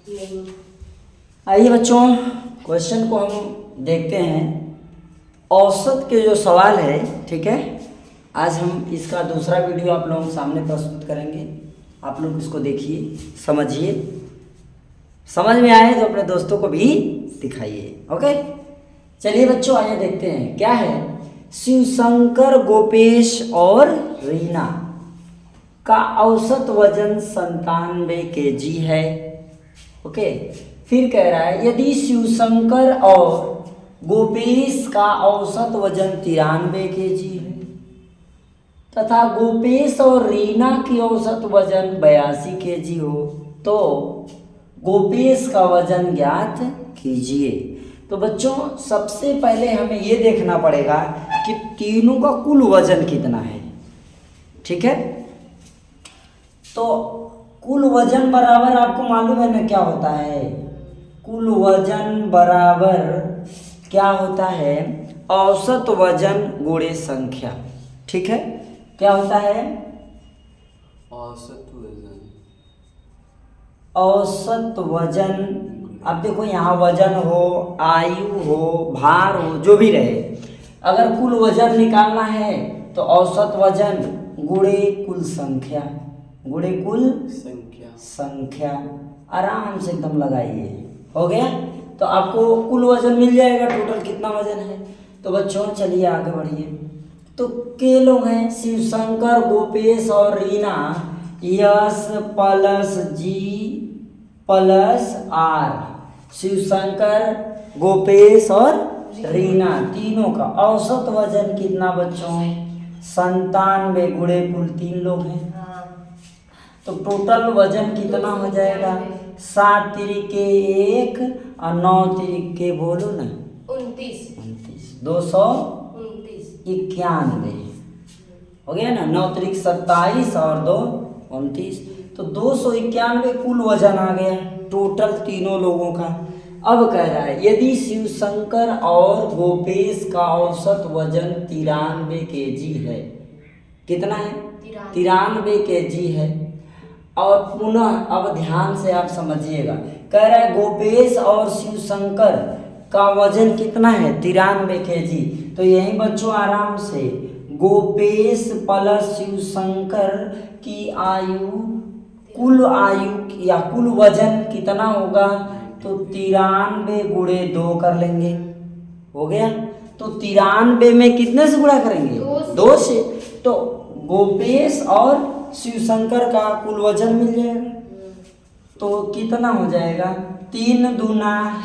आइए बच्चों, क्वेश्चन को हम देखते हैं। औसत के जो सवाल है, ठीक है, आज हम इसका दूसरा वीडियो आप लोगों के सामने प्रस्तुत करेंगे। आप लोग इसको देखिए, समझिए, समझ में आए तो अपने दोस्तों को भी दिखाइए। ओके, चलिए बच्चों, आइए देखते हैं क्या है। शिवशंकर, गोपेश और रीना का औसत वजन 97 kg है। ओके, फिर कह रहा है यदि शिवशंकर और गोपेश का औसत वजन 93 kg है तथा गोपेश और रीना की औसत वजन 82 kg हो तो गोपेश का वजन ज्ञात कीजिए। तो बच्चों, सबसे पहले हमें ये देखना पड़ेगा कि तीनों का कुल वजन कितना है। ठीक है, तो कुल वजन बराबर आपको मालूम है ना क्या होता है? कुल वजन बराबर क्या होता है? औसत वजन गुणे संख्या। ठीक है, क्या होता है? औसत वजन। औसत वजन, अब देखो यहाँ वजन हो, आयु हो, भार हो, जो भी रहे, अगर कुल वजन निकालना है तो औसत वजन गुणे कुल संख्या, गुणे कुल संख्या। आराम से एकदम लगाइए, हो गया। तो आपको कुल वजन मिल जाएगा, टोटल कितना वजन है। तो बच्चों चलिए आगे बढ़िए। तो के लोग हैं? शिवशंकर, गोपेश और Reena. S plus G plus R. Shivshankar, Gopesh और रीना तीनों का औसत वजन कितना बच्चों? 97 गुणे कुल 3 लोग हैं। तो टोटल वजन कितना हो जाएगा? 7 तिरिके 1 और 9 तिरिके बोलो ना, 29, 291 हो गया ना। 9 तिरिक 27 और 2 29, तो 291 कुल वजन आ गया टोटल तीनों लोगों का। अब कह रहा है यदि शिवशंकर और गोपेश का औसत वजन 93 kg है। कितना है? 93 kg है। और पुनः अब ध्यान से आप समझिएगा, कह रहा है गोपेश और शिवशंकर का वजन कितना है? 93 kg। तो यही बच्चों आराम से गोपेश प्लस शिवशंकर की आयु, कुल आयु या कुल वजन कितना होगा? तो 93 गुणे 2 कर लेंगे, हो गया। तो 93 में कितने से गुणा करेंगे? 2 से। तो गोपेश और शिवशंकर का कुल वजन मिल जाएगा। तो कितना हो जाएगा? 3 दूना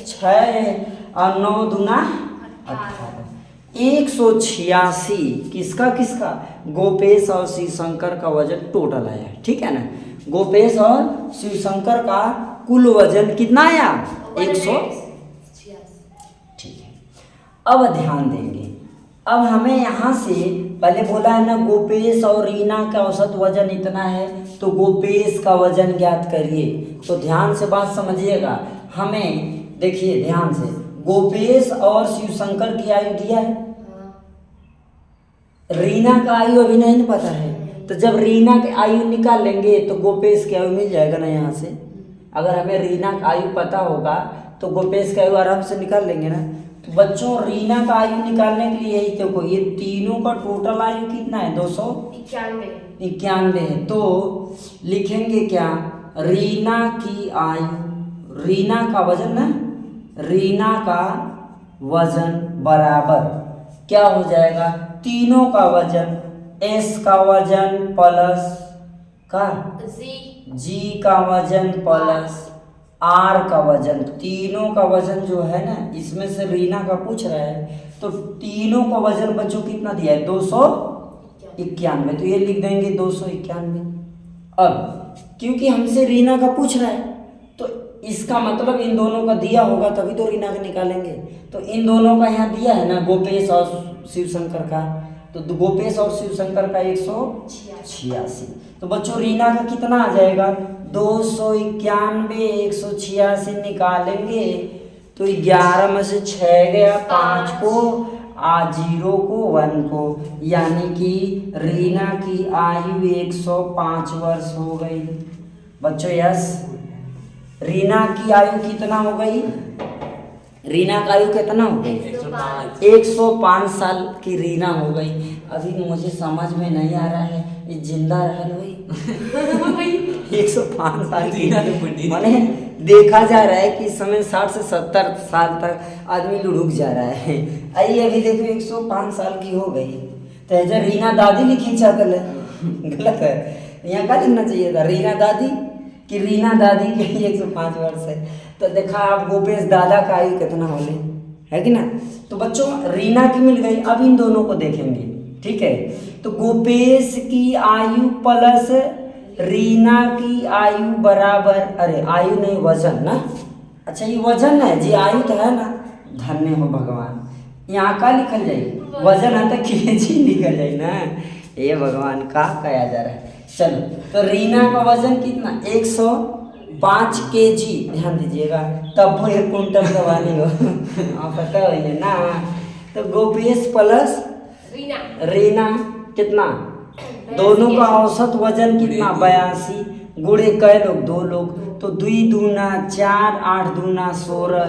6 और 9 दूना 18, 186। किसका किसका? गोपेश और शिवशंकर का वजन टोटल आया। ठीक है ना, गोपेश और शिवशंकर का कुल वजन कितना आया? 186। ठीक है, अब ध्यान देंगे। अब हमें यहाँ से पहले बोला है ना, गोपेश और रीना का औसत वजन इतना है, तो गोपेश का वजन ज्ञात करिए। तो ध्यान से बात समझिएगा। हमें देखिए ध्यान से, गोपेश और शिवशंकर की आयु दिया है, रीना का आयु अभी नहीं पता है। तो जब रीना की आयु निकाल लेंगे तो गोपेश की आयु मिल जाएगा ना यहाँ से। अगर हमें रीना का आयु पता होगा तो गोपेश की आयु आराम से निकाल लेंगे ना। तो बच्चों रीना का आयु निकालने के लिए यही देखो, ये तीनों का टोटल आयु कितना है? 291 है। तो लिखेंगे क्या? रीना की आयु, रीना का वजन ना, रीना का वजन बराबर क्या हो जाएगा? तीनों का वजन, एस का वजन प्लस का जी का वजन प्लस आर का वजन। तीनों का वजन जो है ना, इसमें से रीना का पूछ रहा है, तो तीनों का वजन बच्चों कितना दिया है? 291। तो ये लिख देंगे 291। अब क्योंकि हमसे रीना का पूछ रहा है तो इसका मतलब इन दोनों का दिया होगा तभी तो रीना का निकालेंगे। तो इन दोनों का यहाँ दिया है ना, गोपेश और शिवशंकर का, तो गोपेश और शिवशंकर का 186। तो बच्चों रीना का कितना आ जाएगा? 291 186 निकालेंगे तो 11 में से 6 गया, 5 को 0 को 1 को, यानी कि रीना की आयु 105 वर्ष हो गई। बच्चों यस, रीना की आयु कितना हो गई? रीना का आयु कितना हो गई? 105। 105 साल की रीना हो गई। अभी मुझे समझ में नहीं आ रहा है ये जिंदा रह गई 105 साल की, माने देखा जा रहा है कि इस समय 60 से 70 साल तक आदमी लुढ़क जा रहा है। आइए अभी देखो 105 साल की हो गई तो ऐसा रीना दादी लिखी चाहते गलत है, यहाँ क्या लिखना चाहिए था? रीना दादी कि रीना दादी के 105 वर्ष है। तो देखा आप गोपेश दादा का आयु कितना होले है कि ना। तो बच्चों रीना की मिल गई, अब इन दोनों को देखेंगे, ठीक है। तो गोपेश की आयु प्लस रीना की आयु बराबर, अरे आयु नहीं वजन ना, अच्छा ये वजन है जी, आयु तो है ना, धन्य हो भगवान। यहाँ का लिखल जाए वजन है तो केजी लिखल जाए ना, ये भगवान का कहा जा रहा है। चलो तो रीना का वजन कितना? 105 केजी, ध्यान दीजिएगा, तब वो 1 कुंटल का वाली हो आप पता है ना। तो गोपेश प्लस रीना कितना? दोनों का औसत वजन कितना? 82 गुणे कै लोग? 2 लोग, तो 2 दूना 4, 8 दूना 16,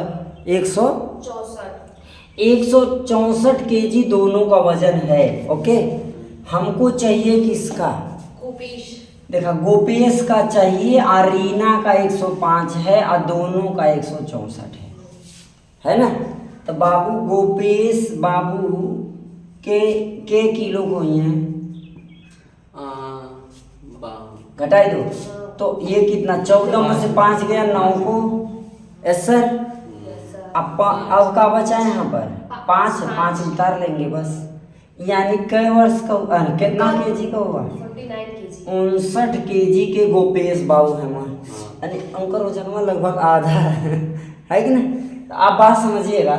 164 केजी दोनों का वजन है। ओके, हमको चाहिए किसका? देखा गोपेश का चाहिए और रीना का 105 है और दोनों का 164 है ना। तो बाबू गोपेश बाबू के किलो को ही है, घटाई दो तो ये कितना? 14 में से 5 गया, 9 को यस सर। अब का बचा है यहाँ पर 5 उतार लेंगे बस, यानी कई वर्ष का कितना केजी का हुआ? 59 केजी के गोपेश बाबू है माँ, यानी अंकर वजन में लगभग आधा है कि ना। तो आप बात समझिएगा।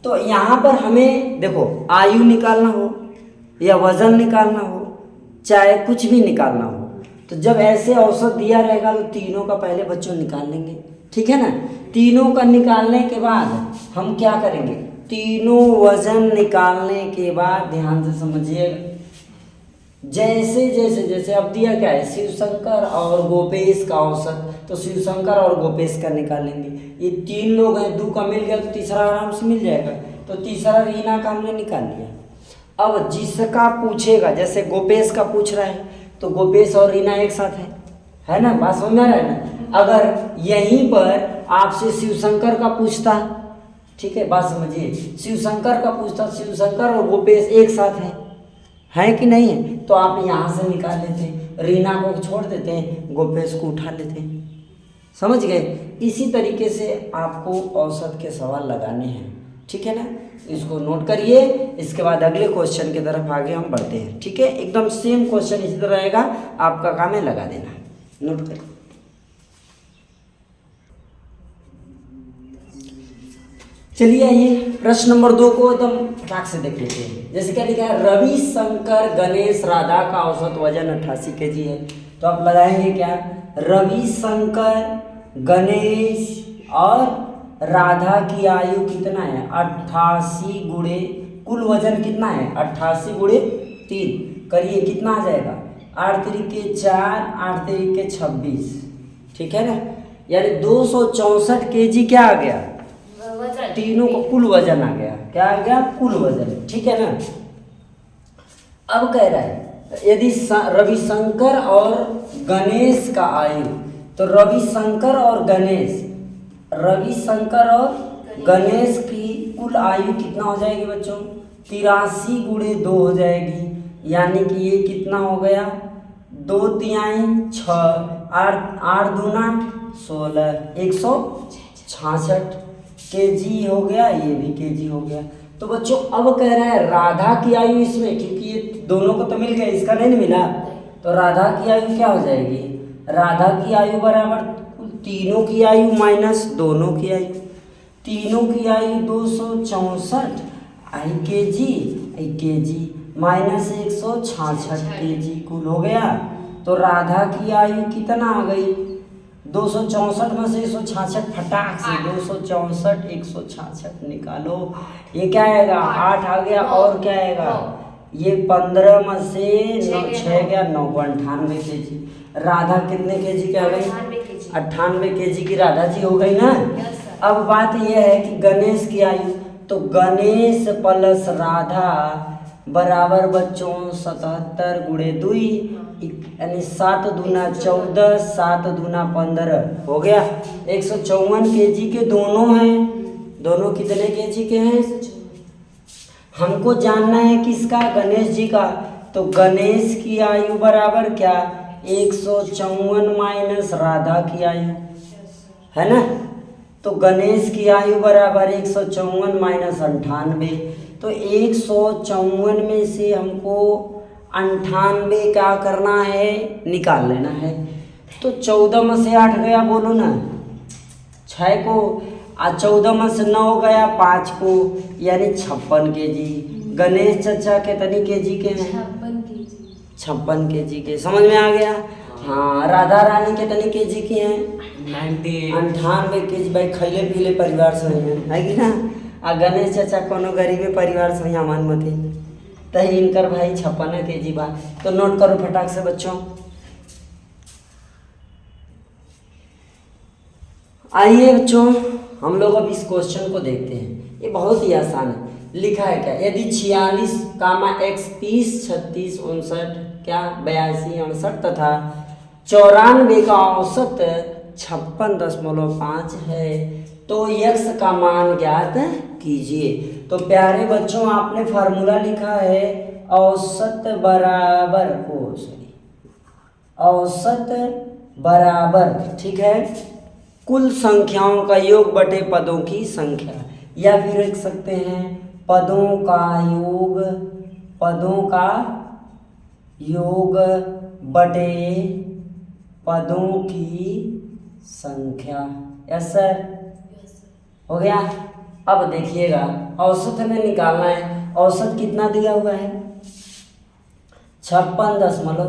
तो यहाँ पर हमें देखो आयु निकालना हो या वजन निकालना हो चाहे कुछ भी निकालना हो, तो जब ऐसे औसत दिया रहेगा तो तीनों का पहले बच्चों निकाल लेंगे, ठीक है ना। तीनों का निकालने के बाद हम क्या करेंगे? तीनों वजन निकालने के बाद ध्यान से समझिएगा, जैसे जैसे जैसे अब दिया क्या है? शिवशंकर और गोपेश का औसत, तो शिवशंकर और गोपेश का निकालेंगे। ये 3 लोग हैं, 2 का मिल गया तो तीसरा आराम से मिल जाएगा, तो तीसरा रीना का हमने निकाल लिया। अब जिसका पूछेगा, जैसे गोपेश का पूछ रहा है तो गोपेश और रीना एक साथ है ना, बात समझ में आ रहा है ना। अगर यहीं पर आपसे शिवशंकर का पूछता, ठीक है बात समझिए, शिवशंकर का पूछता, शिवशंकर और गोपेश एक साथ है कि नहीं है, तो आप यहाँ से निकाल लेते हैं, रीना को छोड़ देते हैं, गोपेश को उठा लेते हैं, समझ गए। इसी तरीके से आपको औसत के सवाल लगाने हैं, ठीक है ना। इसको नोट करिए, इसके बाद अगले क्वेश्चन की तरफ आगे हम बढ़ते हैं, ठीक है। एकदम सेम क्वेश्चन इसी तरह रहेगा, आपका काम है लगा देना, नोट करिए। चलिए आइए प्रश्न नंबर 2 को एकदम फटाक से देख लेते हैं। जैसे क्या लिखा है? रवि शंकर गणेश राधा का औसत वजन 88 केजी है, तो आप लगाएंगे क्या? रवि शंकर गणेश और राधा की आयु कितना है? 88 गुणे कुल वजन कितना है? 88 गुणे 3 करिए कितना आ जाएगा? 8 त्रिके 4, 8 त्रिके 26, ठीक है ना। यानी 264 केजी क्या आ गया? तीनों को कुल वजन आ गया। क्या आ गया? कुल वजन, ठीक है ना। अब कह रहा है यदि रविशंकर और गणेश का आयु, तो रविशंकर और गणेश की कुल आयु कितना हो जाएगी बच्चों? 83 गुणे 2 हो जाएगी, यानी कि ये कितना हो गया? 2 तिहाई 6, 8 दूना 16, 166 केजी हो गया, ये भी केजी हो गया। तो बच्चों अब कह रहा है राधा की आयु इसमें, क्योंकि ये दोनों को तो मिल गया, इसका नहीं मिला, तो राधा की आयु क्या हो जाएगी? राधा की आयु बराबर तीनों की आयु माइनस दोनों की आयु, तीनों की आयु 264 केजी माइनस 166 केजी कुल हो गया। तो राधा की आयु कितना आ गई? 264 में से 166 फटाक से 264 166 निकालो, ये क्या आएगा? 8 आ गया, और क्या आएगा? ये 15 में से 6 गया 9 को 98 केजी। राधा कितने केजी की आ गई? 98 kg की राधा जी हो गई ना। अब बात यह है कि गणेश की आयु, तो गणेश प्लस राधा बराबर बच्चों 77 गुणे 2 यानी 7 दूना 14, 7 दूना 15 हो गया। 154 kg के दोनों हैं। दोनों कितने kg के हैं? हमको जानना है किसका? गणेश जी का। तो गणेश की आयु बराबर क्या? 154 माइनस राधा की आयु, है ना। तो गणेश की आयु बराबर 154 माइनस 98। तो 154 में से हमको 98 क्या करना है? निकाल लेना है। तो 14 में से 8 गया, बोलो ना, 6 को, 14 में से 9 गया 5 को, यानी 56 kg। गणेश चचा कितनी kg के हैं? 56 kg के। समझ में आ गया? हाँ। राधा रानी कितनी kg की हैं? 98 kg। भाई खैले पीले परिवार से है कि ना। आ गणेश चचा कोनो गरीबे परिवार से हमान मत ही, तही इनकर भाई 56 kg बा। तो नोट करो फटाक से बच्चों। आइए बच्चों, हम लोग अब इस क्वेश्चन को देखते हैं। ये बहुत ही आसान है। लिखा है क्या? यदि 46, x 30, 36, 59 क्या 82, 68 तथा 94 का औसत 56.5 है तो x का मान ज्ञात कीजिए। तो प्यारे बच्चों, आपने फार्मूला लिखा है औसत बराबर औसत बराबर, ठीक है, कुल संख्याओं का योग बटे पदों की संख्या, या फिर लिख सकते हैं पदों का योग बटे पदों की संख्या। यस सर, हो गया। अब देखिएगा, औसत में निकालना है। औसत कितना दिया हुआ है? 56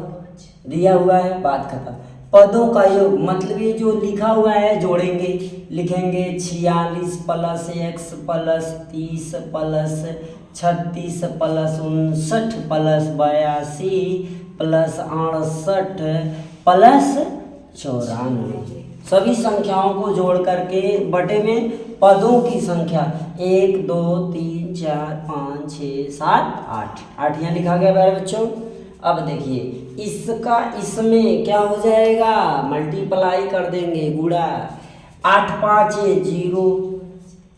दिया हुआ है, बात खत्म। पदों का योग मतलब ये जो लिखा हुआ है जोड़ेंगे, लिखेंगे 46 plus x plus 30 plus 36 plus 59 plus 82 plus 68 plus 94। सभी संख्याओं को जोड़ करके बटे में पदों की संख्या 1 2 3 4 5 6 7 8 यहाँ लिखा गया मेरे बच्चों। अब देखिए इसका इसमें क्या हो जाएगा? मल्टीप्लाई कर देंगे, गुणा। 8 5 0,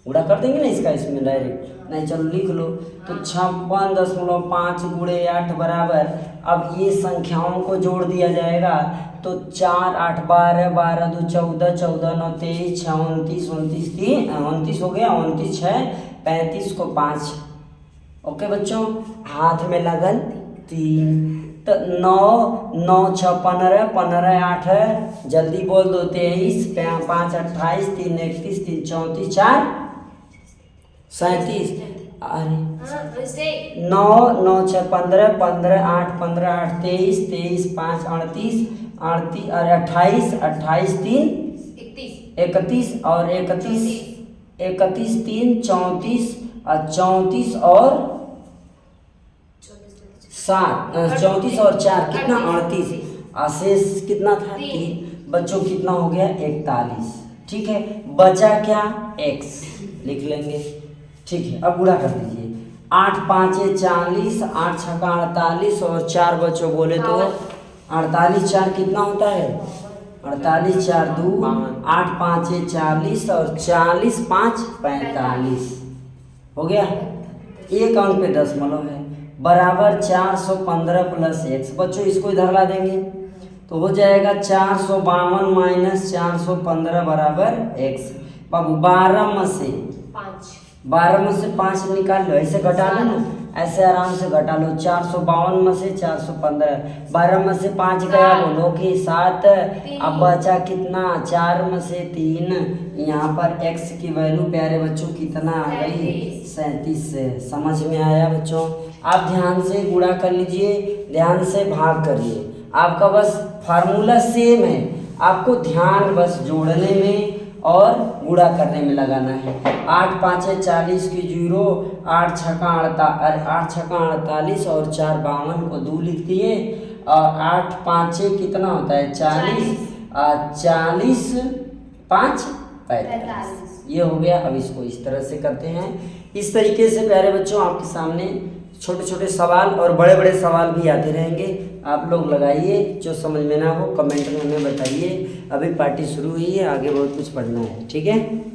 गुणा कर देंगे ना इसका इसमें डायरेक्ट, नहीं चलो लिख लो। तो 56.5 गुणे 8 बराबर, अब ये संख्याओं को जोड़ दिया जाएगा। तो 4 8 12 12 2 14 14 9 23 6 29 29 3 29 हो गया, 29 6 35 को 5। ओके बच्चों, हाथ में लगन 3। तो 9 9 6 15 15 8 है, जल्दी बोल दो 23 5 28 3 31 3 34 4 37। अरे 9 9 6 15 15 8 15 8 23 23 5 38 38 अरे 28 28 3 31 और 31 31 3 34 और 34 और 7 34 और 4 कितना 38। अशेष कितना था? 3। बच्चों कितना हो गया? 41। ठीक है, बचा क्या? x लिख लेंगे। ठीक है, अब गुणा कर दीजिए। 8 5 40, 8 6 48 और 4 बच्चों बोले तो 48 4 कितना होता है? 48 4 2 8 5 40 और 40 5 45 हो गया। एक अंक पे दशमलव है, बराबर 415 प्लस x। बच्चों इसको इधर ला देंगे तो हो जाएगा 452 माइनस 415 बराबर x। अब 12 में से 5 निकाल लो, ऐसे घटा लो ना, ऐसे आराम से घटा लो। 452 में से 415, 12 में से 5 गया, बोलो कि 7। अब बचा कितना? 4 में से 3। यहाँ पर x की वैल्यू प्यारे बच्चों कितना आ गई? 37 से। समझ में आया बच्चों? आप ध्यान से गुणा कर लीजिए, ध्यान से भाग करिए। आपका बस फार्मूला सेम है, आपको ध्यान बस जोड़ने में और गुणा करने में लगाना है। 8 5 40 की 0, 8 6 48 और 4 52 को 2 लिख दिए। और 8 5 कितना होता है? 40 40 5 45 ये हो गया। अब इसको इस तरह से करते हैं। इस तरीके से प्यारे बच्चों आपके सामने छोटे छोटे सवाल और बड़े बड़े सवाल भी आते रहेंगे। आप लोग लगाइए, जो समझ में ना हो कमेंट में हमें बताइए। अभी पार्टी शुरू हुई है, आगे बहुत कुछ पढ़ना है, ठीक है।